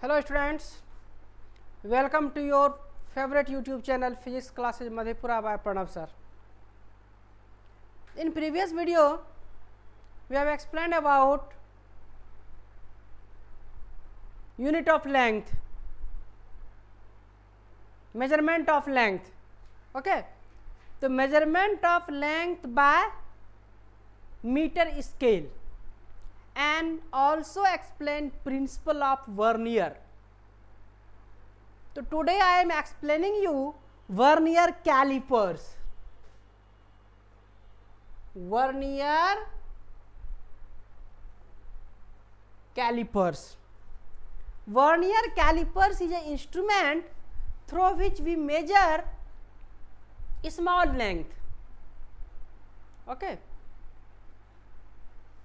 Hello students, welcome to your favorite YouTube channel Physics Classes Madhepura by Pranav sir. In previous video, we have explained about unit of length, measurement of length. Okay, the measurement of length by meter scale, and also explain principle of vernier. So today I am explaining you vernier calipers. Vernier calipers. Vernier calipers is an instrument through which we measure small length. Okay.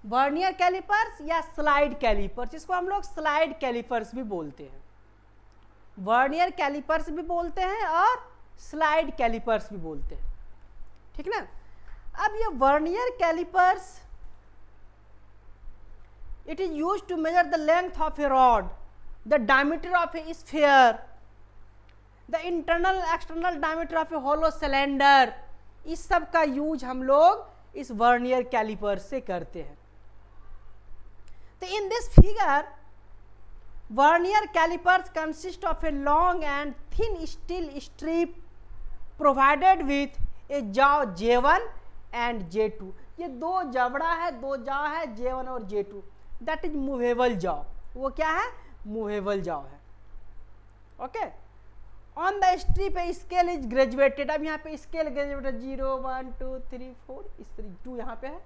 Vernier callipers या slide callipers, इसको हम लोग slide callipers भी बोलते हैं, vernier callipers भी बोलते हैं और स्लाइड कैलिपर्स भी बोलते हैं, ठीक ना। अब ये vernier callipers it is used to measure the length of a rod, the diameter of a sphere, the internal external diameter of a hollow cylinder. इस सब का यूज हम लोग इस वर्नियर कैलिपर्स से करते हैं। So in this figure, vernier calipers consist of a long and thin steel strip provided with a jaw J1 and J2. ये दो जबड़ा है, दो jaw है J1 और J2, that is movable jaw. वो क्या है? movable jaw है। Okay. On the strip a scale is graduated. अब यहाँ पे scale graduated 0, 1, 2, 3, 4 इस तरह 2 यहाँ पे है,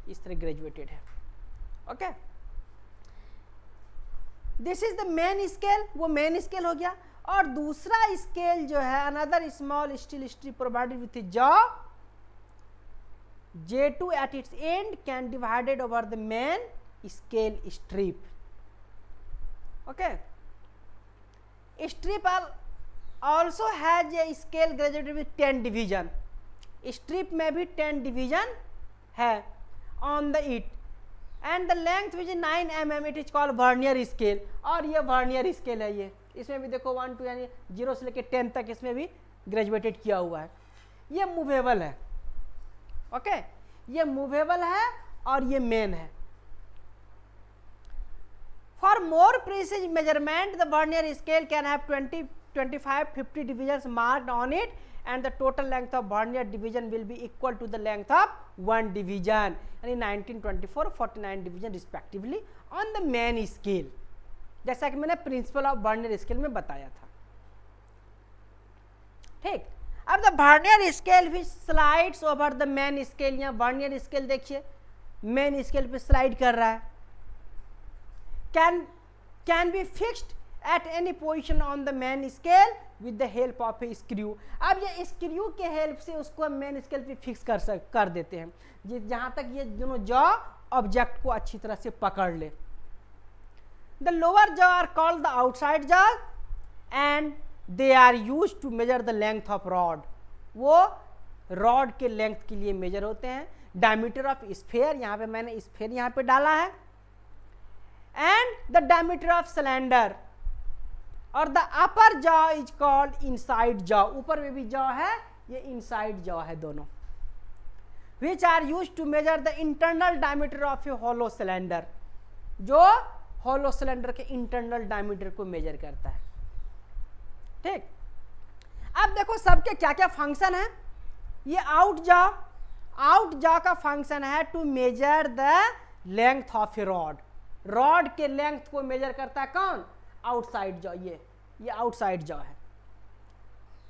इस तरह graduated है। Okay. This is the main scale, वो मेन स्केल हो गया। और दूसरा स्केल जो है another small steel strip provided with jaw J2 at its end can divided over the main scale strip. Okay. Strip also has a scale graduated with 10 division. Strip में भी 10 division है on the it. And the length which is 9 mm, it is called vernier scale. और ये vernier scale है, ये इसमें भी देखो 1 2 यानी 0 से लेके 10 तक इसमें भी ग्रेजुएटेड किया हुआ है। ये मूवेबल है। ओके, ये मूवेबल है और ये मेन है। For more precise measurement the vernier scale can have 20, 25, 50 divisions marked on it and the total length of vernier division will be equal to the length of one division, and in 1924 49 division respectively on the main scale, जैसा कि मैंने principle of vernier scale में बताया था। ठीक, अब the vernier scale which slides over the main scale, यहाँ vernier scale देखिए मेन स्केल पे स्लाइड कर रहा है, can be fixed at any position on the main scale with the help of a screw. अब ये स्क्रू के help से उसको हम मेन स्केल पे फिक्स कर देते हैं, जहां तक ये दोनों जॉ ऑब्जेक्ट को अच्छी तरह से पकड़ ले। The lower jaw are called the outside jaw and they are used to measure the length of rod. वो रॉड के लेंथ के लिए मेजर होते हैं। डायमीटर ऑफ स्फीयर, यहाँ पे मैंने स्फीयर यहाँ पे डाला है, and the diameter of cylinder, और the upper jaw is called inside jaw, ऊपर में भी जॉ है, ये इनसाइड जॉ है दोनों, which are use to measure the internal diameter of a hollow cylinder, जो होलो सिलेंडर के इंटरनल डायमीटर को मेजर करता है। ठीक, अब देखो सबके क्या क्या फंक्शन है। ये आउट जॉ का फंक्शन है to measure the length of a rod, rod के लेंथ को मेजर करता है कौन? आउटसाइड जॉ, ये आउटसाइड जॉ है।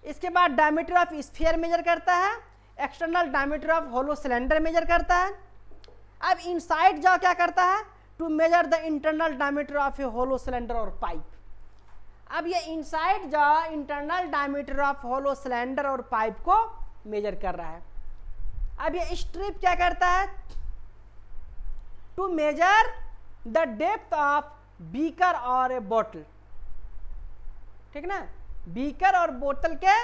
इसके बाद डायमीटर ऑफ स्फीयर मेजर करता है, external diameter of hollow cylinder measure करता है। अब इनसाइड जॉ क्या करता है? To measure the internal diameter of a hollow cylinder और पाइप। अब ये inside jaw internal diameter of hollow cylinder और पाइप को मेजर कर रहा है। अब ये स्ट्रिप क्या करता है? To measure the depth of beaker और ए बोतल, ठीक ना, बीकर और बोतल के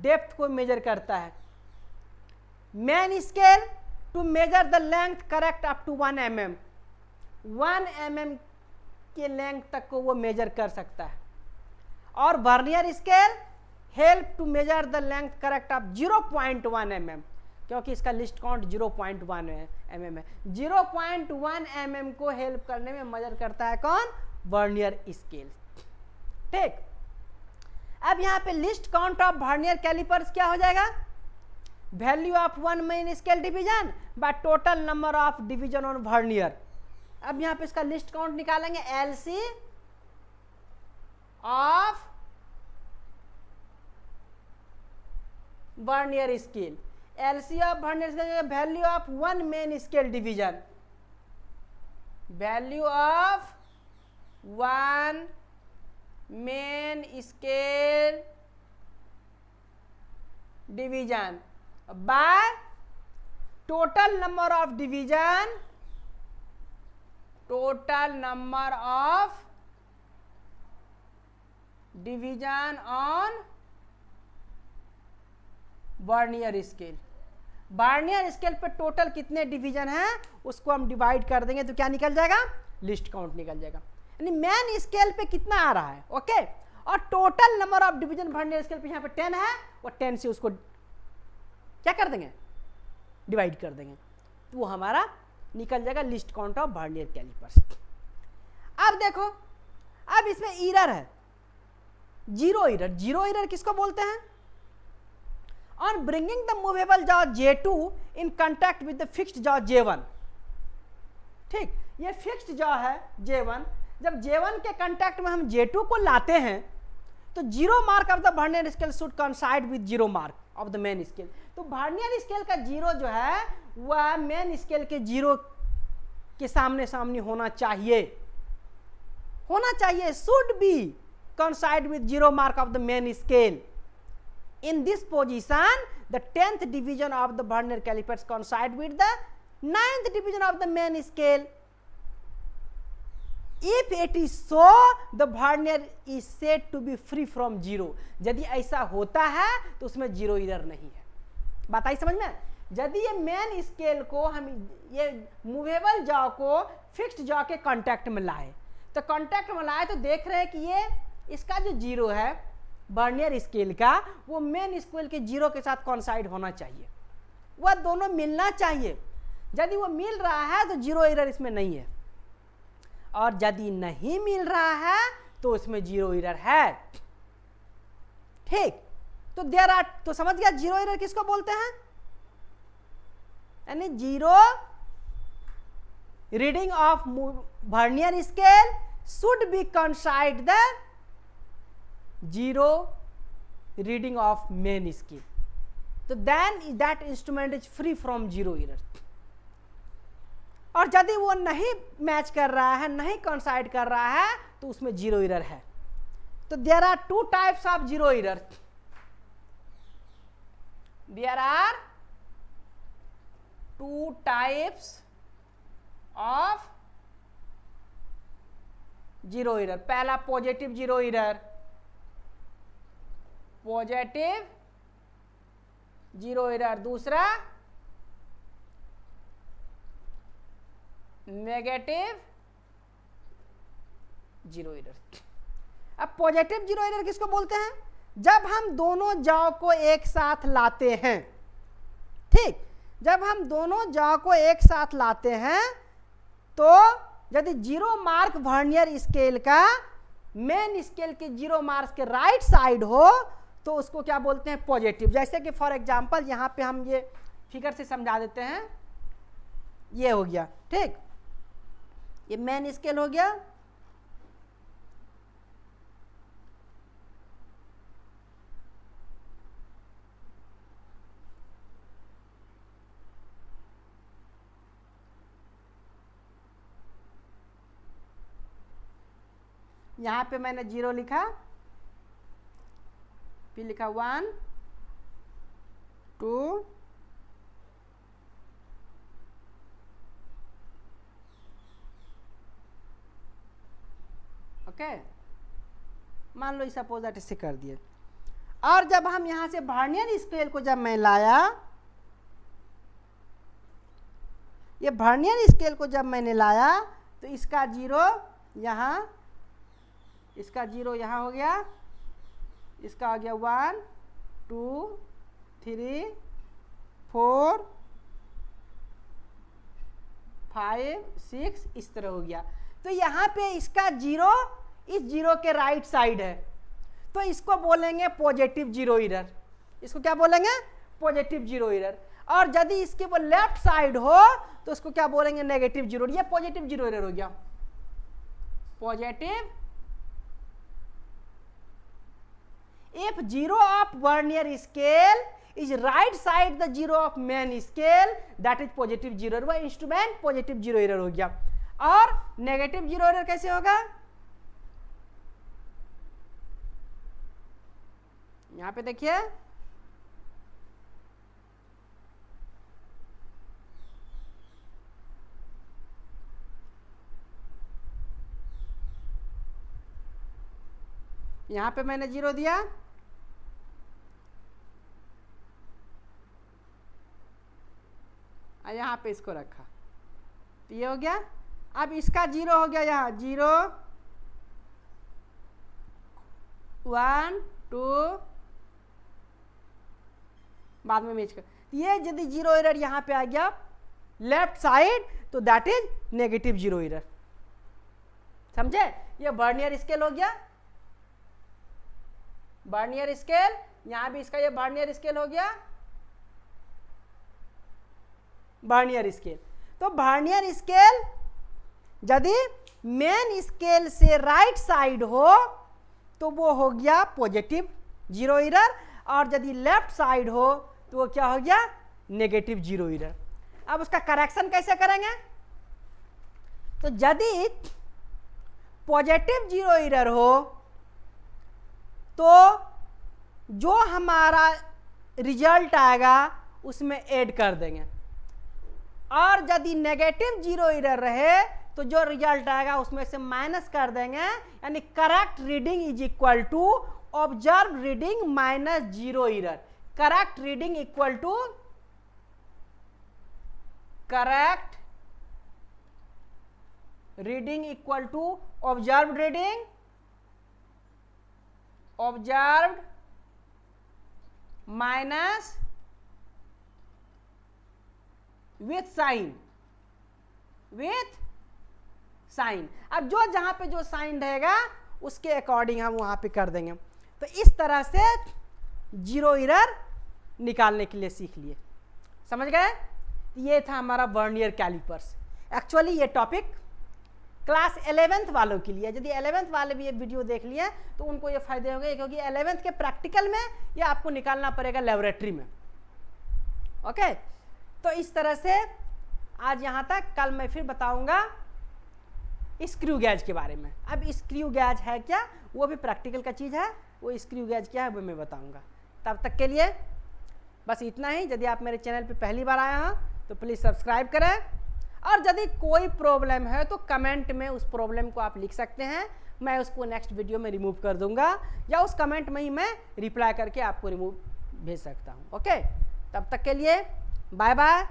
डेप्थ को मेजर करता है। Main scale to measure the length correct up to 1 mm, 1 mm के लेंथ तक को वो मेजर कर सकता है। और vernier scale help to measure the length correct of 0.1 mm, क्योंकि इसका लिस्ट काउंट 0.1 mm है। 0.1 mm को हेल्प करने में मदद करता है कौन? Vernier scale. ठीक, अब यहाँ पे least count of vernier calipers क्या हो जाएगा? Value of one main scale division by total number of division on vernier. अब यहाँ पे इसका लिस्ट काउंट निकालेंगे, LC of vernier scale, LC of vernier scale value of one main scale division, value of one main scale division by total number of division, total number of division on vernier scale. Vernier scale पे total कितने division हैं उसको हम divide कर देंगे तो क्या निकल जाएगा? लिस्ट काउंट निकल जाएगा। यानी मेन स्केल पे कितना आ रहा है, ओके, और total number of division vernier scale पे यहाँ पे 10 है, और 10 से उसको क्या कर देंगे? डिवाइड कर देंगे, तो वो हमारा निकल जाएगा least count of vernier calipers. अब देखो, अब इसमें एरर है, जीरो एरर। जीरो एरर किसको बोलते हैं? On bringing the movable jaw J2 in contact with the fixed jaw J1। ठीक, ये फिक्स्ड जॉ है J1, जब J1 के कांटेक्ट में हम J2 को लाते हैं तो zero mark of the vernier scale should coincide with zero mark of the main scale. तो वर्नियर स्केल का जीरो जो है वह मेन स्केल के जीरो के सामने सामने होना चाहिए, should be coincide with zero mark of the main scale. In this position, the 10th division of the vernier calipers coincide with the 9th division of the main scale. If it is so, the vernier is said to be free from zero. यदि ऐसा होता है तो उसमें zero error नहीं है। बात आई समझ में? यदि ये मेन स्केल को हम ये मूवेबल जॉ को फिक्स्ड जॉ के कांटेक्ट में लाए, तो कांटेक्ट में लाए तो देख रहे हैं कि ये इसका जो जीरो है वर्नियर स्केल का, वो मेन स्केल के जीरो के साथ कोइंसाइड होना चाहिए, वह दोनों मिलना चाहिए। यदि वो मिल रहा है तो जीरो एरर इसमें नहीं है, और यदि नहीं मिल रहा है तो उसमें जीरो एरर है। ठीक, तो देयर आर, तो समझ गया जीरो एरर किसको बोलते हैं? यानी zero reading of vernier scale should be coincide the zero reading of main scale, तो then that instrument is free from zero error. और यदि वो नहीं मैच कर रहा है, नहीं कोइंसाइड कर रहा है, तो उसमें जीरो एरर है। तो there are two types of zero error, there are two types of zero error. पहला positive zero error, positive zero error. दूसरा नेगेटिव जीरो एरर। अब पॉजिटिव जीरो एरर किसको बोलते हैं? जब हम दोनों जॉ को एक साथ लाते हैं। ठीक, जब हम दोनों जॉ को एक साथ लाते हैं तो यदि जीरो मार्क वर्नियर स्केल का मेन स्केल के जीरो मार्क के राइट साइड हो तो उसको क्या बोलते हैं? पॉजिटिव। जैसे कि फॉर एग्जांपल यहाँ पे हम ये फिगर से समझा देते हैं, ये हो गया। ठीक, ये मेन स्केल हो गया, यहाँ पे मैंने जीरो लिखा, फिर लिखा 1 2 ओके, मान लो सपोज दैट इससे कर दिए। और जब हम यहां से वर्नियर स्केल को जब मैं लाया, ये वर्नियर स्केल को जब मैंने लाया तो इसका जीरो यहाँ, इसका जीरो यहाँ हो गया, इसका आ गया 1 2 3 4 5 6 इस तरह हो गया। तो यहाँ पे इसका जीरो इस जीरो के राइट साइड है, तो इसको बोलेंगे पॉजिटिव जीरो एरर। इसको क्या बोलेंगे? Positive zero error. और यदि इसके वो लेफ्ट साइड हो तो उसको क्या बोलेंगे? Negative zero. ये पॉजिटिव जीरो एरर हो गया। Positive if zero of vernier scale is right side the zero of main scale that is positive zero error. वह इंस्ट्रूमेंट पॉजिटिव जीरो एरर हो गया। और नेगेटिव जीरो एरर कैसे होगा? यहां पे देखिए, यहां पे मैंने जीरो दिया, और यहां पे इसको रखा, तो ये हो गया। अब इसका जीरो हो गया, यहां 0 1 2 बाद में मैच कर। ये यदि जीरो एरर यहां पे आ गया लेफ्ट साइड तो that is negative zero error. समझे? ये वर्नियर स्केल हो गया, वर्नियर स्केल। यहां भी इसका ये वर्नियर स्केल हो गया, वर्नियर स्केल। तो वर्नियर स्केल यदि मेन स्केल से राइट साइड हो तो वो हो गया पॉजिटिव जीरो एरर, और यदि लेफ्ट साइड हो तो वो क्या हो गया? Negative zero error. अब उसका करेक्शन कैसे करेंगे? तो यदि पॉजिटिव जीरो एरर हो तो जो हमारा रिजल्ट आएगा उसमें ऐड कर देंगे, और यदि नेगेटिव जीरो एरर रहे तो जो रिजल्ट आएगा उसमें से माइनस कर देंगे। यानी correct reading is equal to observe reading minus zero error. Correct reading equal to correct reading equal to observe reading, observed minus with sign, with sign. अब जो जहां पे जो साइन रहेगा उसके अकॉर्डिंग हम वहां पे कर देंगे। तो इस तरह से जीरो एरर निकालने के लिए सीख लिए। समझ गए? ये था हमारा वर्नियर कैलिपर्स। एक्चुअली ये टॉपिक क्लास 11th वालों के लिए, यदि 11th वाले भी ये वीडियो देख लिए तो उनको ये फायदे होंगे, क्योंकि 11th के प्रैक्टिकल में ये आपको निकालना पड़ेगा लेबोरेटरी में। ओके, तो इस तरह से आज यहाँ तक। कल मैं फिर बताऊंगा स्क्रू गैज के बारे में। अब स्क्रू गैज है क्या, वो भी प्रैक्टिकल का चीज़ है, वो स्क्रू गैज क्या है वो मैं बताऊंगा। तब तक के लिए बस इतना ही। यदि आप मेरे चैनल पे पहली बार आए हैं तो प्लीज़ सब्सक्राइब करें, और यदि कोई प्रॉब्लम है तो कमेंट में उस प्रॉब्लम को आप लिख सकते हैं, मैं उसको नेक्स्ट वीडियो में रिमूव कर दूंगा, या उस कमेंट में ही मैं रिप्लाई करके आपको रिमूव भेज सकता हूँ। ओके, तब तक के लिए बाय बाय।